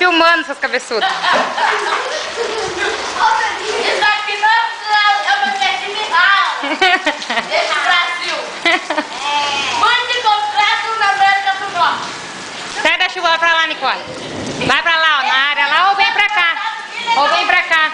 filmando, seus cabeçudos. Isso aqui não é uma festividade desse Brasil. Muito completo na América do Norte. Sai da chuva, vai pra lá, Nicole. Vai pra lá, ó, na área lá, ou vem pra cá. Ou vem pra cá.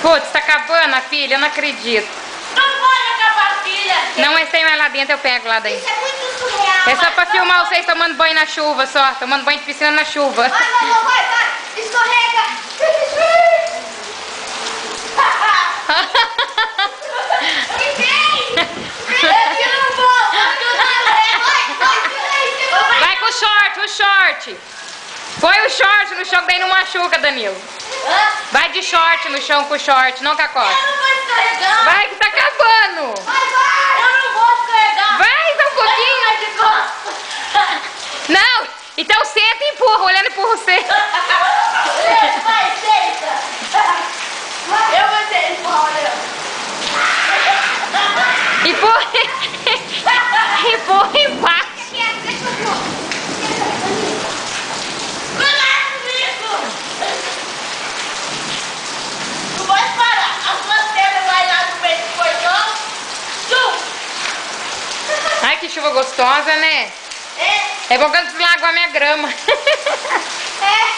Putz, tá acabando a filha, eu não acredito. Não pode acabar, filha. Não, mas tem mais lá dentro, eu pego lá daí. Isso é muito surreal. É só pra filmar vocês tomando banho na chuva só. Tomando banho de piscina na chuva. Vai, escorrega. Que vem. Vai com o short. Põe o short no chão que daí não machuca, Danilo. Vai de short no chão com o short, não com a costa. Eu não vou escorregar. Vai que tá acabando. Vai. Eu não vou escorregar. Vai, só um pouquinho. Vai de costas. Não, então senta e empurra, olhando empurra você. Vai, senta. Eu vou ser embora. Empurra embaixo. Cuidado comigo. Não pode parar. A sua perna vai lá no meio do portão. Ai, que chuva gostosa, né? É bom que eu não preciso lavar minha grama. É.